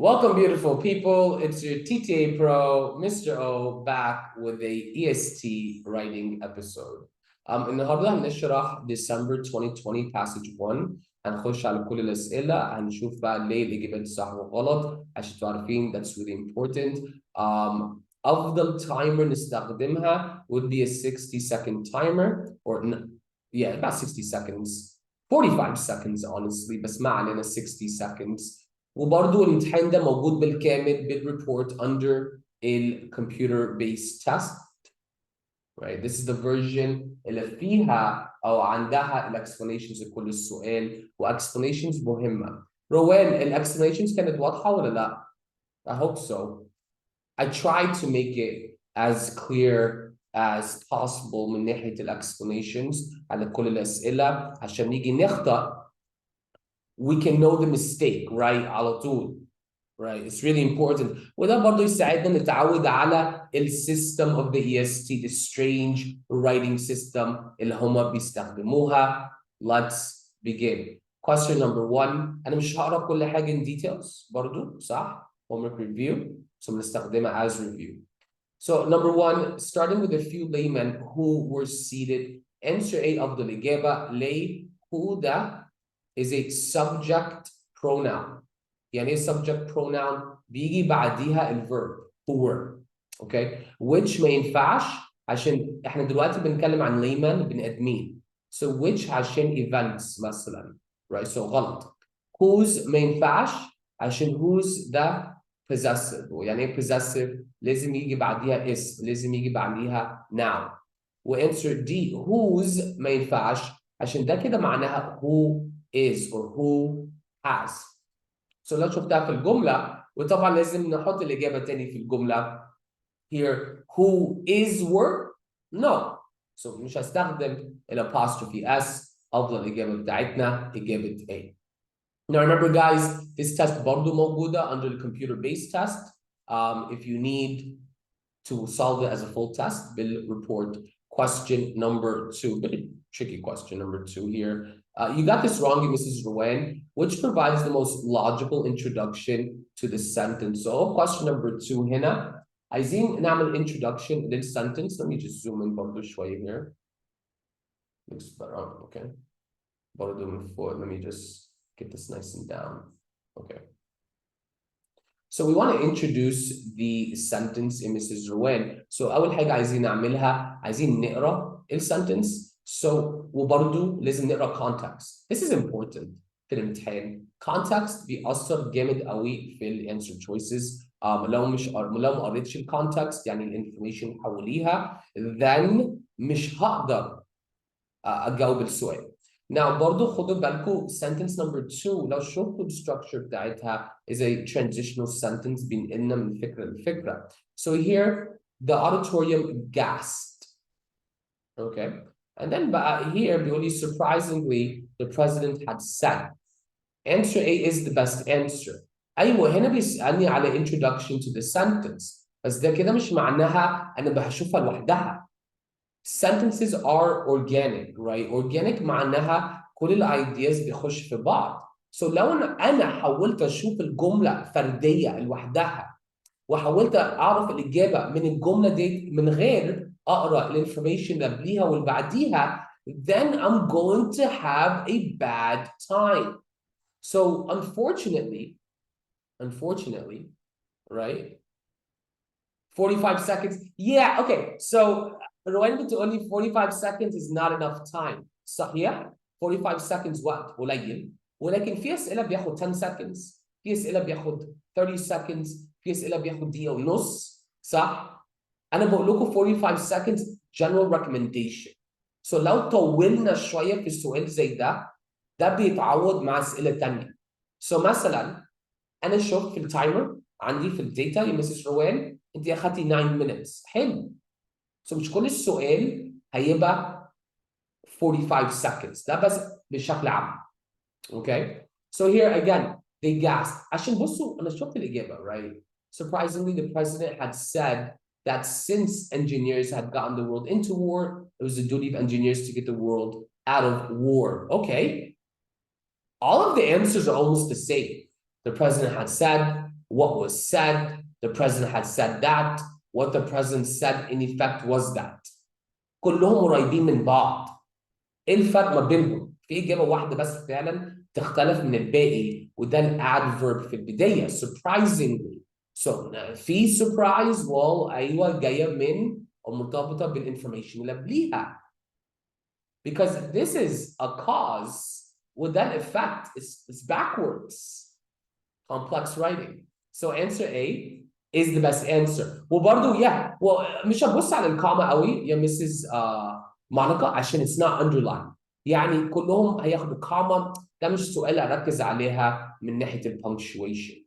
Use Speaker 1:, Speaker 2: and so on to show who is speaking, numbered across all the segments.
Speaker 1: Welcome, beautiful people. It's your TTA Pro, Mr. O, back with a EST writing episode. النهارده هنشرح December 2020 passage 1. هنخش على كل الأسئلة، هنشوف بقى ليه الإجابات صح وغلط عشان تبقوا عارفين that's really important. أفضل timer نستخدمها would be a 60-second timer or about 60 seconds. 45 seconds honestly، بس ما علينا 60 seconds. وبرضو الامتحان ده موجود بالكامل بالريبورت under الكمبيوتر based test. Right? This is the version اللي فيها أو عندها الexplanations لكل السؤال وexplanations مهمة. روان الexplanations كانت واضحة ولا لا؟ I hope so. I tried to make it as clear as possible من ناحية الexplanations على كل الأسئلة عشان نيجي نخطأ we can know the mistake right على طول. Right, it's really important. وده برضه يساعدنا نتعود على system of the EST, the strange writing system اللي هما بيستخدموها. Let's begin. Question number 1. أنا مش هقرا كل حاجة in details برضه صح؟ Homework review. So بنستخدمها as review. So number 1, starting with a few laymen who were seated. Answer A أفضل الإجابة. lay who ده is a subject pronoun. يعني ايه subject pronoun؟ بيجي بعديها الverb who. اوكي which ما ينفعش عشان احنا دلوقتي بنتكلم عن layman بني ادمين. So which عشان events مثلا. Right, so غلط. whose ما ينفعش عشان whose ده possessive. يعني ايه possessive؟ لازم يجي بعديها اسم، لازم يجي بعديها noun. وانسر D whose ما ينفعش عشان ده كده معناها who is or who has. So لو شفتها في الجملة وطبعا لازم نحط الإجابة تاني في الجملة. Here who is were no. So مش هستخدم الapostrophe s. أفضل الإجابة بتاعتنا إجابة A. Now remember guys, this test برضو موجودة under the computer based test. If you need to solve it as a full test, bill report question number 2. Very tricky question number 2 here. You got this wrong, Mrs. Rowan. Which provides the most logical introduction to the sentence? So question number 2 هنا. عايزين نعمل introduction للsentence. Let me just zoom in برضو شوية here. Looks better. Okay. برضو من فوق. Let me just get this nice and down. Okay. So we want to introduce the sentence in Mrs. Rowan. So أول حاجة عايزين نعملها عايزين نقرأ السنتنس. So وبرضو لازم نقرأ context. This is important في الامتحان. Context بيأثر جامد قوي في ال answer choices. لو ما قريتش ال context يعني ال information حواليها then مش هقدر أجاوب السؤال. Now برضو خدوا بالكم sentence number 2 لو شفتوا الstructure بتاعتها is a transitional sentence بينقلنا من فكرة لفكرة. So here the auditorium gasped. Okay. And then بقى here بيقول لي surprisingly the president had said. Answer A is the best answer. أيوة هنا بيسألني على introduction to the sentence. بس ده كده مش معناها أنا بشوفها لوحدها. Sentences are organic, right? Organic معناها كل الايدياز بيخش في بعض. So لو انا حاولت اشوف الجمله فرديه لوحدها وحاولت اعرف الاجابه من الجمله دي من غير اقرا الانفورميشن اللي قبليها واللي بعديها then I'm going to have a bad time. So unfortunately, right? 45 seconds. Yeah, okay. So Rowan بتقول لي 45 seconds is not enough time. صحيح؟ 45 seconds وقت قليل، ولكن في أسئلة بياخد 10 seconds، في أسئلة بياخد 30 seconds، في أسئلة بياخد دقيقة ونص، صح؟ أنا بقول لكم 45 seconds general recommendation. So لو طولنا شوية في السؤال زي ده بيتعوض مع أسئلة تانية. So مثلا أنا شفت في التايمر عندي في الداتا يا مسز روان انت اخدتي 9 minutes حلو. So مش كل السؤال هيبقى 45 seconds ده بس بشكل عام. Okay. So here again they gasped عشان بصوا انا شفت الإجابة right. Surprisingly the president had said that since engineers had gotten the world into war it was the duty of engineers to get the world out of war. Okay. All of the answers are almost the same. The president had said what was said, the president had said that, what the president said in effect was that. كلهم قريبين من بعض. ايه الفرق ما بينهم؟ في اجابه واحده بس فعلا تختلف من الباقي، وده الادفيرب في البدايه surprisingly. So في surprise well ايوه جايه من او مرتبطه بالانفورميشن اللي قبليها. Because this is a cause with that effect is backwards. Complex writing. So answer A is the best answer. وبرضه yeah مش هبص على الكاما قوي يا مسز مونيكا عشان it's not underlined. يعني كلهم هياخدوا كاما، ده مش سؤال اركز عليها من ناحيه البنكشويشن.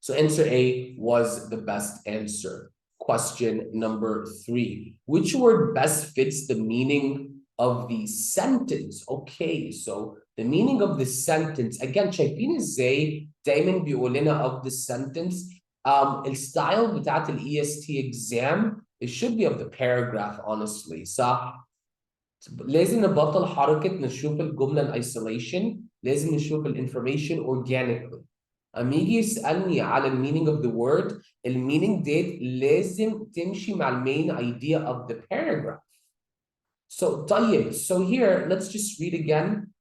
Speaker 1: So answer A was the best answer. Question number 3. Which word best fits the meaning of the sentence? Okay, so the meaning of the sentence, again, شايفين ازاي دايما بيقول لنا of the sentence. الستايل بتاعت ال EST exam, it should be of the paragraph, honestly. صح؟ لازم نبطل حركة نشوف الجملة in isolation، لازم نشوف الانفورميشن organically. أما يجي يسألني على المينينج of the word، المينينج ديت لازم تمشي مع المين idea of the paragraph. So طيب, so here let's just read again.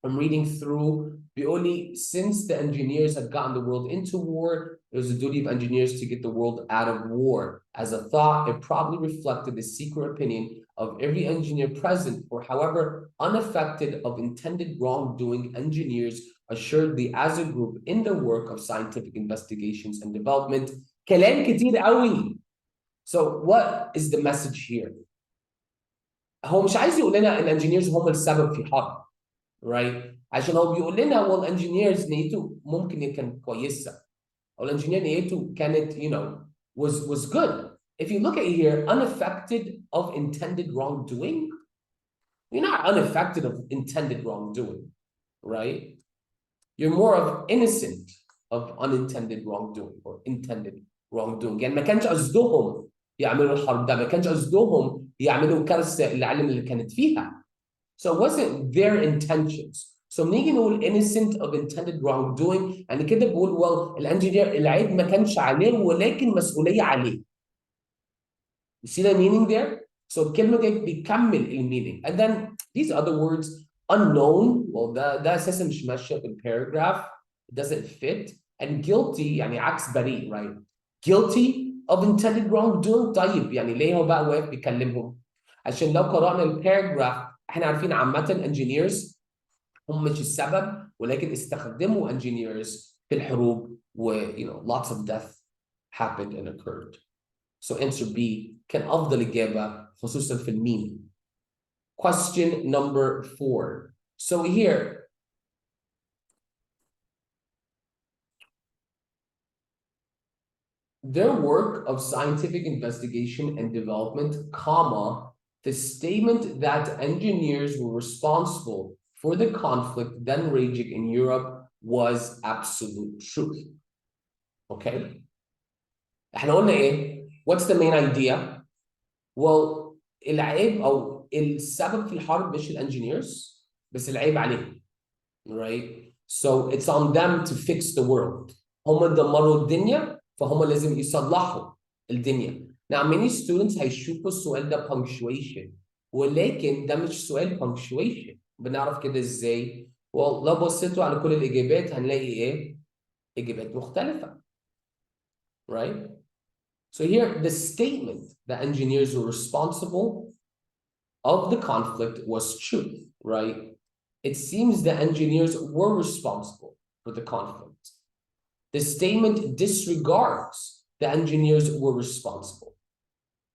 Speaker 1: I'm reading through. بيقول لي since the engineers had gotten the world into war, it was the duty of engineers to get the world out of war. As a thought, it probably reflected the secret opinion of every engineer present, or however unaffected of intended wrongdoing, engineers assuredly as a group in the work of scientific investigations and development. كلام كتير قوي. So what is the message here? هو مش عايز يقول لنا الانجينيرز هم السبب في حرب. Right? عشان هو بيقول لنا well engineers نيته ممكن كانت كويسة، أو الانجينير نيته كانت was good. If you look at it here, unaffected of intended wrongdoing, you're not unaffected of intended wrongdoing, right? You're more of innocent of unintended wrongdoing or intended wrongdoing. يعني ما كانش قصدهم يعملوا الحرب ده، ما كانش قصدهم يعملوا الكارثة العالم اللي كانت فيها. So it wasn't their intentions. So نيجي نقول innocent of intended wrongdoing، يعني كده بقول well الانجينير العيب ما كانش عليه ولكن مسؤولية عليه. You see the meaning there? So الكلمة دي بيكمل المينينج. And then these other words, unknown, well ده أساسا مش ماشية في الباراجراف. It doesn't fit. And guilty يعني عكس بريء, right? Guilty of intended wrongdoing. طيب يعني ليه هو بقى واقف بيكلمهم؟ عشان لو قرأنا الباراجراف احنا عارفين عامة engineers هم مش السبب، ولكن استخدموا engineers في الحروب و lots of death happened and occurred. So answer B كان أفضل إجابة خصوصا في الميم. Question number 4. So here their work of scientific investigation and development, comma, the statement that engineers were responsible for the conflict then raging in Europe was absolute truth. Okay? احنا قلنا ايه؟ What's the main idea? Well, العيب او السبب في الحرب مش الانجينيرز، بس العيب عليهم. Right? So it's on them to fix the world. هم دمروا الدنيا فهم لازم يصلحوا الدنيا. Now many students هيشوفوا السؤال ده punctuation، ولكن ده مش سؤال punctuation. بنعرف كده ازاي؟ well لو بصيتوا على كل الاجابات هنلاقي ايه؟ اجابات مختلفة. Right? So here the statement that engineers were responsible of the conflict was truth, right? It seems the engineers were responsible for the conflict. The statement disregards the engineers were responsible.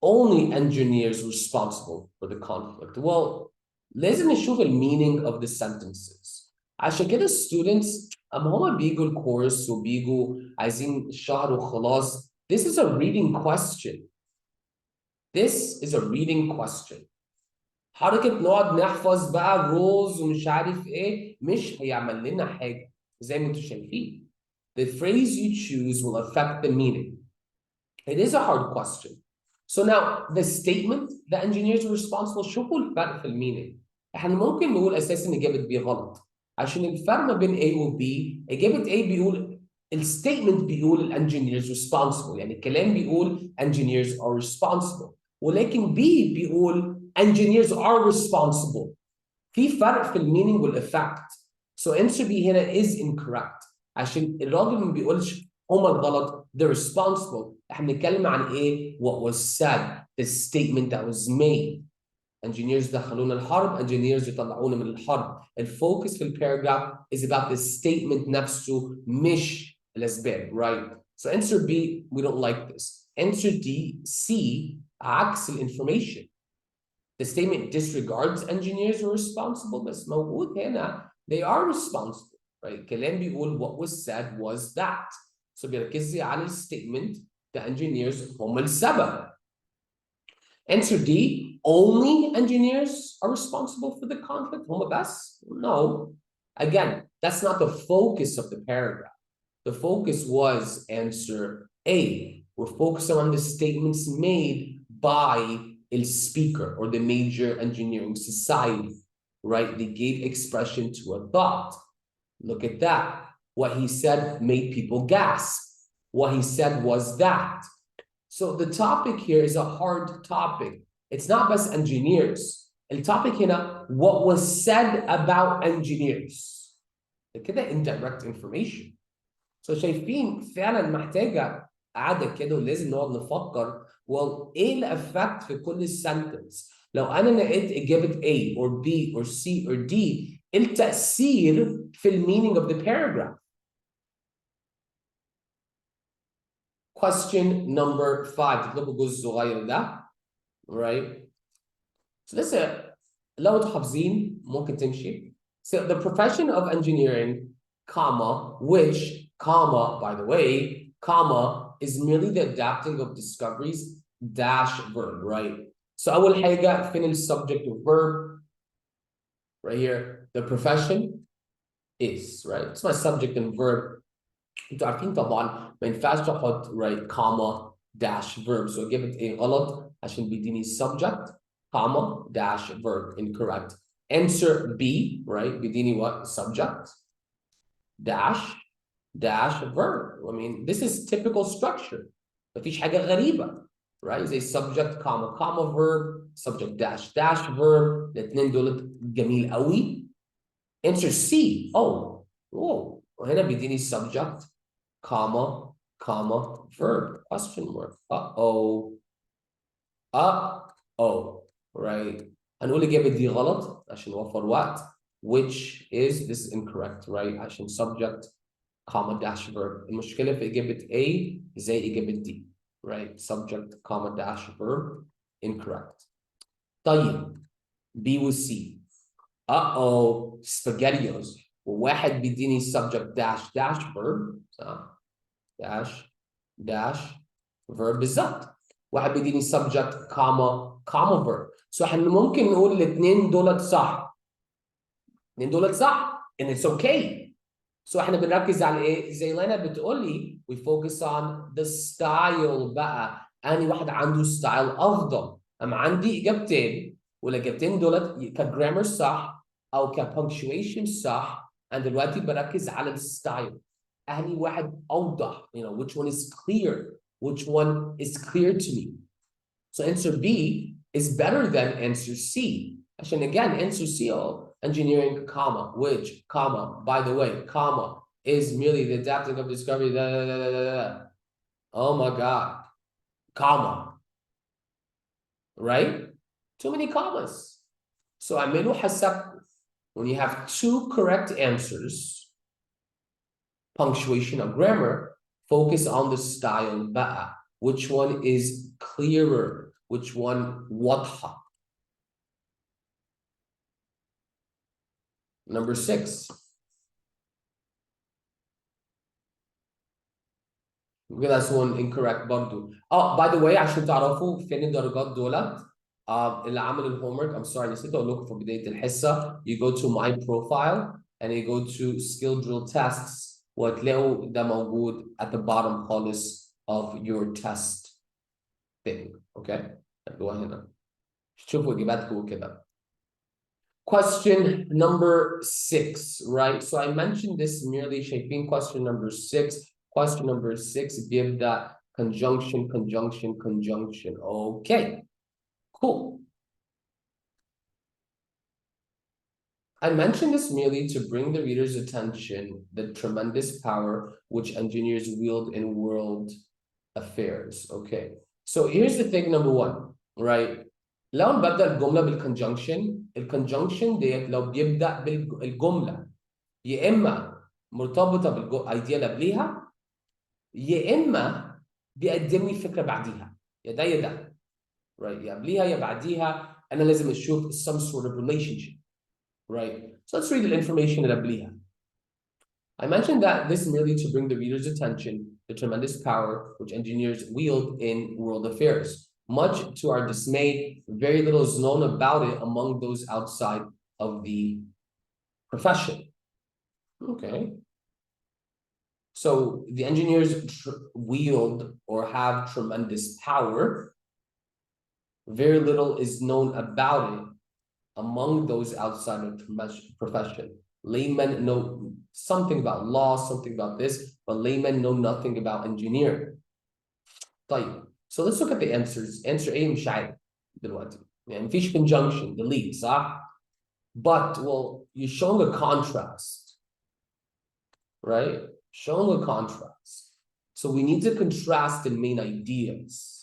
Speaker 1: Only engineers responsible for the conflict. Well, لازم نشوف meaning of the sentences. عشان كده students أما هما بيجوا الكورس وبيجوا عايزين شهر وخلاص. This is a reading question. This is a reading question. حركة نقعد نحفظ بقى rules ومش عارف ايه مش هيعمل لنا حاجة زي ما انتم شايفين. The phrase you choose will affect the meaning. It is a hard question. So now the statement the engineers were responsible شوفوا الفرق في المينينج. احنا ممكن نقول اساسا اجابة B غلط عشان الفرق ما بين A و B. اجابة A بيقول الستيتمنت بيقول engineers responsible، يعني الكلام بيقول engineers are responsible، ولكن B بيقول engineers are responsible. في فرق في المينينج والإفكت. So answer B هنا is incorrect عشان الراجل ما بيقولش هما الغلط they're responsible. احنا بنتكلم عن ايه؟ What was said, the statement that was made. engineers دخلونا الحرب، engineers يطلعونا من الحرب. الفوكس في الباراجراف is about the statement نفسه مش الأسباب, right? So answer B, we don't like this. Answer D, C, عكس الانفورميشن. The statement disregards engineers who are responsible بس موجود هنا they are responsible, right? الكلام بيقول what was said was that. So بيركز لي على الستيتمنت the engineers هم السبب. Answer D, only engineers are responsible for the conflict. هم بس? No. Again, that's not the focus of the paragraph. The focus was answer A. We're focusing on the statements made by a speaker or the major engineering society, right? They gave expression to a thought. Look at that. What he said made people gasp. What he said was that. So the topic here is a hard topic. It's not just engineers. The topic here, what was said about engineers. كده indirect information. So شايفين فعلا محتاجة قعدة كده ولازم نقعد نفكر well ايه الافكت في كل sentence. لو انا لقيت اجابة A or B or C or D التأثير في meaning of the paragraph. Question number 5 تطلبوا الجزء الصغير ده, right? So لسه لو انتوا حافظين ممكن تمشي. So the profession of engineering, comma, which, comma, by the way, comma, is merely the adapting of discoveries dash verb, right? So أول حاجة فين subject of verb? Right here, the profession is, right? It's my subject and verb. انتوا عارفين طبعا ما ينفعش تحط right comma dash verb. So give it a غلط عشان بيديني subject comma dash verb, incorrect. Answer B, right? بيديني what? Subject dash verb. I mean, this is typical structure. مفيش حاجة غريبة, right? زي subject comma verb, subject dash verb. الاثنين دول جميل قوي. Answer C. Oh, وهنا بيديني subject comma verb, question mark. Right? هنقول الإجابة دي غلط عشان نوفر وقت. Which is, this is incorrect, right? عشان subject comma dash verb. المشكلة في إجابة A زي إجابة D, right? Subject comma dash verb, incorrect. طيب B و C. spaghettios. وواحد بيديني subject dash verb, dash verb بالظبط. واحد بيديني subject comma verb. So احنا ممكن نقول الاثنين دولت صح. الاثنين دولت صح and it's okay. So احنا بنركز على ايه؟ زي لنا بتقول لي we focus on the style بقى. أنهي واحد عنده ستايل أفضل؟ أما عندي إجابتين والإجابتين دولت كجرامر صح أو كpunctuation صح. أنا دلوقتي بركز على الستايل. أنهي واحد أوضح? You know, which one is clear? Which one is clear to me? So answer B is better than answer C. عشان again, answer C, engineering, comma, which, comma, by the way, comma, is merely the adapting of discovery, Oh my God, comma, right? Too many commas. So اعملوا حسابكم. When you have two correct answers, punctuation or grammar, focus on the style بقى. Which one is clearer? Which one واضحة? Number 6. That's one incorrect برضو. Oh, by the way, عشان تعرفوا فين الدرجات دولت. اللي عمل الهومورك, I'm sorry, نسيت أقول لكم في بداية الحصة. You go to my profile and you go to skill drill tests. وهتلاقوا ده موجود at the bottom خالص of your test thing. Okay? هتلاقوها هنا. شوفوا إجاباتكم وكده. Question number 6, right? So I mentioned this merely shaping question number 6. Question number 6 بيبدأ conjunction conjunction conjunction. Okay, cool. I mentioned this merely to bring the reader's attention the tremendous power which engineers wield in world affairs. Okay, so here's the thing number 1, right? لو ببدأ الجملة بالconjunction، الconjunction ديت لو بيبدأ بالجملة يا إما مرتبطة بالأيديا اللي قبليها يا إما بيقدم لي فكرة بعديها، يا ده يا ده، right؟ يا قبليها يا بعديها، أنا لازم أشوف some sort of relationship. Right, so let's read the information that قبليها. I mentioned that this merely to bring the reader's attention the tremendous power which engineers wield in world affairs. Much to our dismay, very little is known about it among those outside of the profession. Okay. So the engineers wield or have tremendous power. Very little is known about it among those outside of the profession. Laymen know something about law, something about this, but laymen know nothing about engineering. طيب, so let's look at the answers. Answer A مش عارف دلوقتي. يعني مفيش conjunction, delete, صح? But, well, you're showing a contrast, right? Showing a contrast. So we need to contrast the main ideas.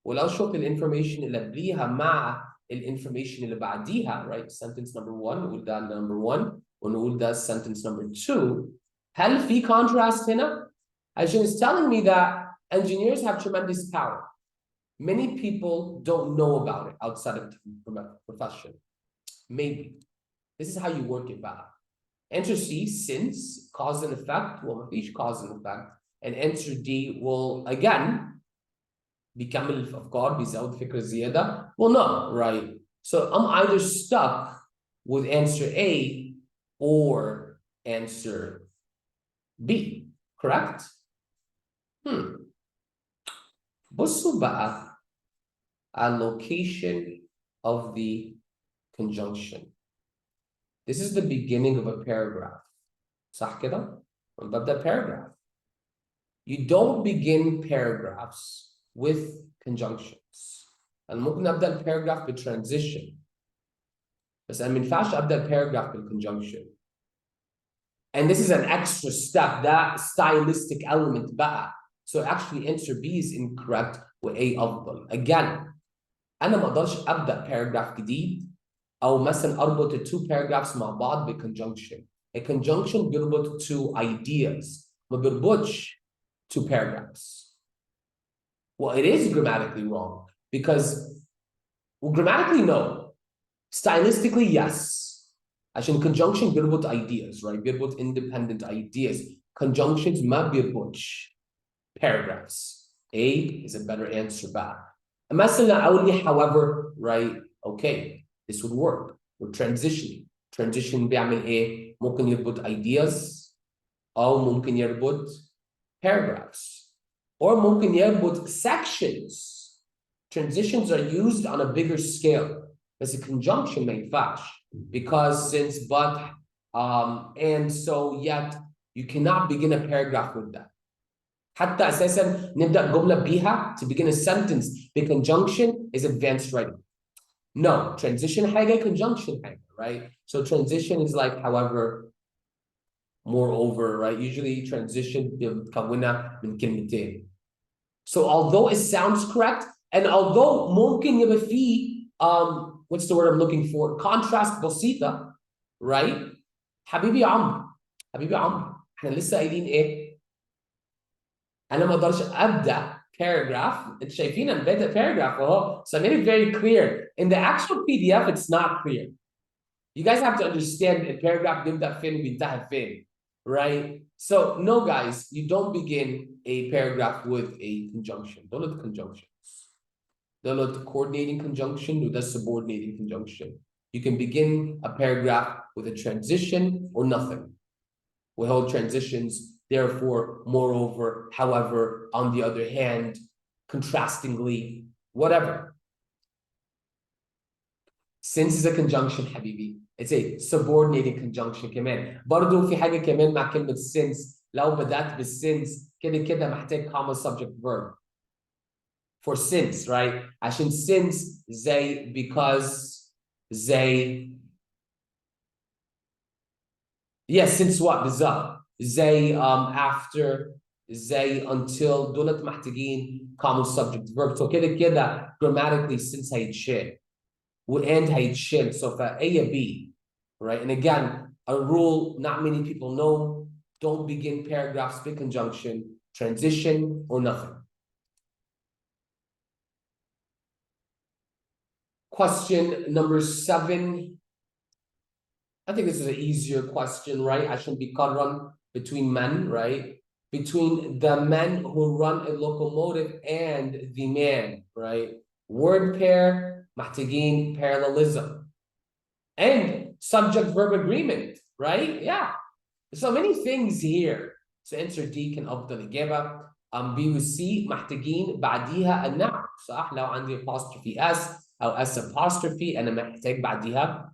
Speaker 1: ولو شفت الانفورميشن اللي قبليها مع الانفورميشن اللي بعديها, right? Sentence number 1 نقول ده number 1 ونقول ده sentence number 2. هل في contrast هنا؟ عشان it's telling me that engineers have tremendous power. Many people don't know about it outside of the profession. Maybe. This is how you work it back. Answer C, since, cause and effect. Well, مفيش cause and effect. And answer D will, again, بيكمل الأفكار بيزود فكرة زيادة. Well, no, right? So I'm either stuck with answer A or answer B, correct? بصوا بقى على location of the conjunction. This is the beginning of a paragraph. صح كده؟ ببدأ paragraph. You don't begin paragraphs with conjunctions. أنا ممكن أبدأ الباراجراف بالtransition. بس أنا ما ينفعش أبدأ الباراجراف بالconjunction. And this is an extra step, that stylistic element بقى. So actually answer B is incorrect وA أفضل. Again, أنا ما أقدرش أبدأ paragraph جديد أو مثلا أربط the two paragraphs مع بعض بالconjunction. A conjunction بيربط two ideas ما بيربطش two paragraphs. Well, it is grammatically wrong because, well, grammatically, no. Stylistically, yes. عشان conjunction بيربط ideas, right? بيربط independent ideas. Conjunctions ما بيربطش paragraphs. A is a better answer back. مثلا أقول لي, however, right? Okay, this would work. We're transitioning. Transition بيعمل إيه؟ ممكن يربط ideas أو ممكن يربط paragraphs. Or ممكن يربط sections. Transitions are used on a bigger scale. But a conjunction ما ينفعش. Because, since, but, and, so, yet, you cannot begin a paragraph with that. حتى أساساً نبدأ جملة بيها to begin a sentence. The conjunction is advanced writing. No, transition حاجة, conjunction حاجة, right? So transition is like, however, moreover, right? Usually transition بتكونها من كلمتين. So although it sounds correct, and although ممكن يبقى فيه what's the word I'm looking for? Contrast بسيطة, right? حبيبي عمرو احنا لسه قايلين ايه؟ انا ما اقدرش ابدا paragraph. انتوا شايفين انا بادئ paragraph اهو. So I made it very clear. In the actual PDF, it's not clear. You guys have to understand a paragraph بيبدأ فين وبينتهي فين, right? So no, guys, you don't begin a paragraph with a conjunction. Don't let the conjunctions. Don't let the coordinating conjunction or the subordinating conjunction. You can begin a paragraph with a transition or nothing. We hold transitions, therefore, moreover, however, on the other hand, contrastingly, whatever. Since is a conjunction, حبيبي. It's a subordinating conjunction كمان. برضو في حاجة كمان مع كلمة since لو بدأت بالsince كده محتاج comma subject verb for since, right? عشان since زي because زي yes since what بالظبط زي after زي until دولت محتاجين common subject verb. so كده grammatically since هيتشال and هيتشال so فA B, right? And again, a rule not many people know: don't begin paragraphs with conjunction, transition, or nothing. Question number 7. I think this is an easier question, right? I shouldn't be run between men, right? Between the men who run a locomotive and the man, right? Word pair, محتاجين parallelism. And subject-verb agreement, right? Yeah. So many things here. So answer D كان أفضل إجابة. B و C محتاجين بعديها النعم، صح؟ لو عندي apostrophe S أو S apostrophe أنا محتاج بعديها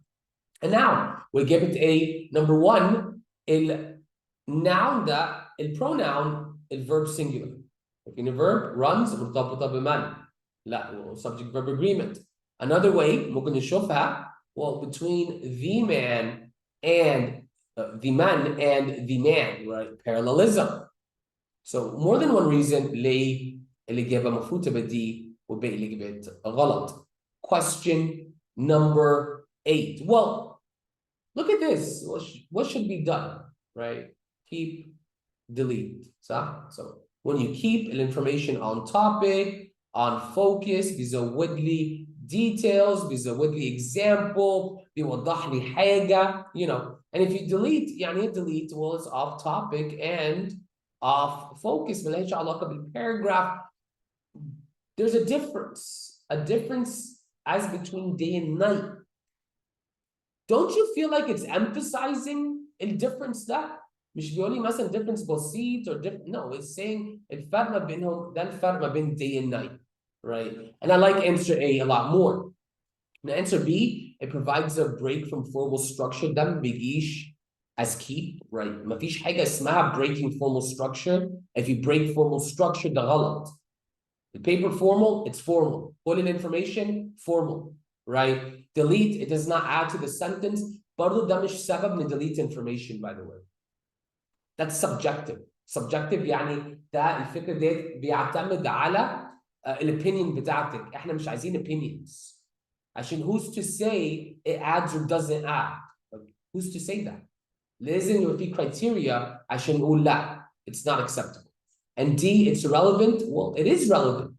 Speaker 1: a noun. وإجابة A number 1 الnoun ده الpronoun الverb singular. لكن الverb runs مرتبطة بمن؟ لا subject verb agreement. Another way ممكن نشوفها well between the man and the man, right? Parallelism. So more than one reason ليه الإجابة مفروض تبقى دي وباقي الإجابات غلط. Question number 8. Well, look at this. What should be done, right? Keep, delete. So when you keep information on topic, on focus, بيزود لي details, بيزود لي example, بيوضح لي حاجة, you know. And if you delete, يعني delete, well, it's off topic and off focus. ملهاش علاقة بالparagraph. There's a difference as between day and night. Don't you feel like it's emphasizing الديفرنس ده؟ مش بيقول لي مثلا difference بسيط or different. No, it's saying الفرق ما بينهم ده الفرق ما بين day and night, right? And I like answer A a lot more. Now answer B, it provides a break from formal structure. ده ما بيجيش as keep, right? ما فيش حاجة اسمها breaking formal structure. If you break formal structure ده غلط. The paper formal, it's formal. Put in information, formal, right? Delete, it does not add to the sentence. برضو ده مش سبب ن delete information, by the way. That's subjective. Subjective يعني ده الفكرة ديت بيعتمد على الopinion بتاعتك. احنا مش عايزين opinions. عشان who's to say it adds or doesn't add? Who's to say that? لازم يبقى في criteria عشان نقول لا, it's not acceptable. And D, it's relevant. Well, it is relevant.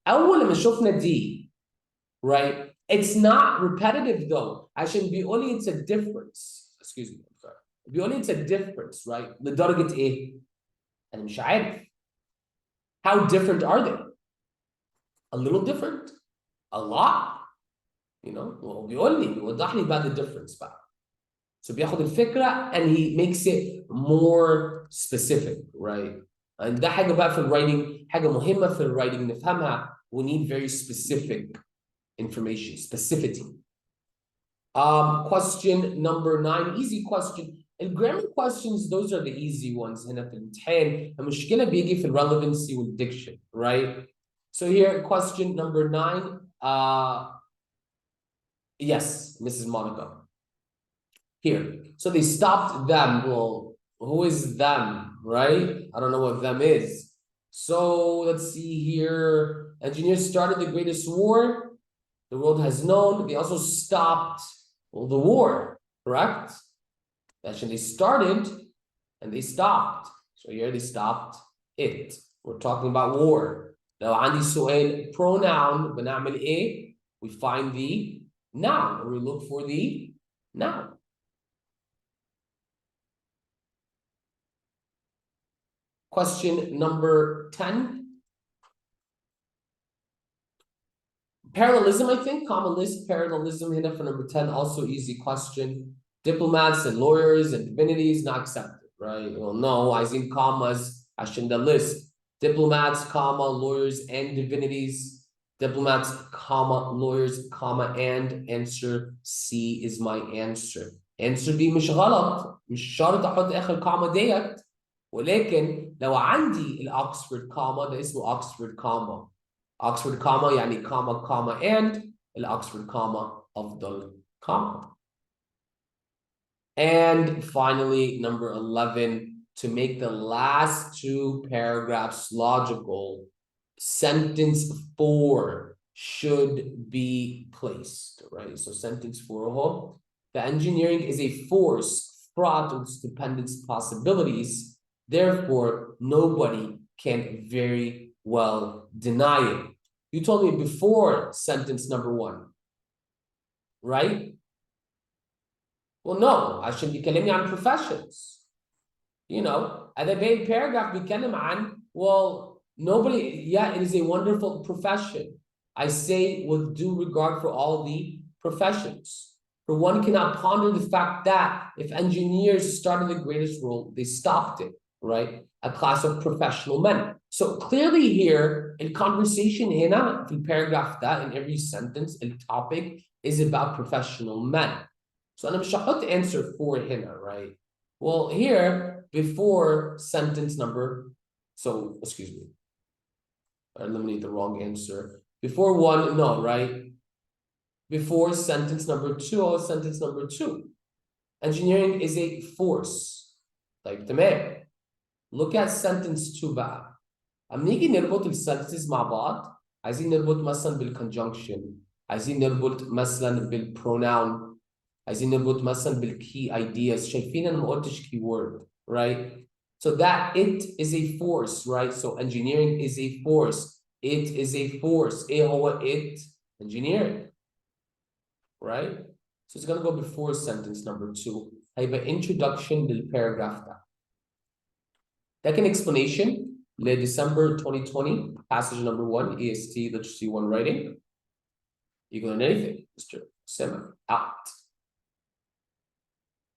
Speaker 1: أول ما شفنا D, right? It's not repetitive though. عشان بيقول لي it's a difference. Excuse me, I'm sorry. بيقول لي it's a difference, right? لدرجة إيه؟ أنا مش عارف. How different are they? A little different? A lot? You know? Well, بيقول لي بيوضح لي بقى the difference بقى. So بياخد الفكرة and he makes it more specific, right? And ده حاجة بقى في الwriting, حاجة مهمة في الwriting نفهمها. We need very specific information, specificity. Question number 9, easy question. الgrammar questions, those are the easy ones هنا في الامتحان. المشكلة بيجي في relevancy والdiction, right? So here, question number 9. Yes, Mrs. Monica. Here, so they stopped them. Well, who is them, right? I don't know what them is. So let's see here. Engineers started the greatest war the world has known. They also stopped, well, the war, correct? Actually, they started and they stopped. So here they stopped it. We're talking about war. Now, عندي سؤال pronoun بنعمل إيه? We find the noun, or we look for the noun. Question number 10. Parallelism, I think, common list, parallelism هنا for number 10, also easy question. Diplomats and lawyers and divinities, not accepted, right? Well, no, عايزين commas عشان the list. Diplomats, comma, lawyers and divinities. Diplomats, comma, lawyers, comma, and answer C is my answer. Answer B مش غلط. مش شرط أحط آخر comma ديت. ولكن لو عندي الاوكسفورد كاما ده اسمه اوكسفورد كاما. اوكسفورد كاما يعني كاما and الاوكسفورد كاما افضل كاما. And finally, number 11, to make the last two paragraphs logical, sentence 4 should be placed, right? So sentence 4, the engineering is a force fraught with stupendous possibilities. Therefore, nobody can very well deny it. You told me before sentence number 1, right? Well, no, عشان بيكلمني عن professions. You know, at the main paragraph بيتكلم عن, well, nobody, yeah, it is a wonderful profession. I say with due regard for all the professions. For one cannot ponder the fact that if engineers started the greatest role, they stopped it, right? A class of professional men. So clearly here, in conversation هنا, في paragraph that, in every sentence, the topic is about professional men. So أنا مش هحط answer 4 هنا, right? Well, here, before sentence number, so, excuse me, I eliminate the wrong answer. Before 1, no, right? Before sentence number 2, or sentence number 2. Engineering is a force. Like the man. Look at sentence 2 بقى. أما نيجي نربط الsentences مع بعض، عايزين نربط مثلا بالconjunction، عايزين نربط مثلا بالpronoun، عايزين نربط مثلا بالkey ideas. شايفين أنا ما قلتش keyword, right? So that it is a force, right? So engineering is a force. It is a force. إيه هو it? Engineering, right? So it's gonna go before sentence number 2. هيبقى introduction للparagraph ده. Second explanation لديسمبر 2020 passage number 1 EST literacy 1 writing. You can learn anything, Mr. Osama. Out.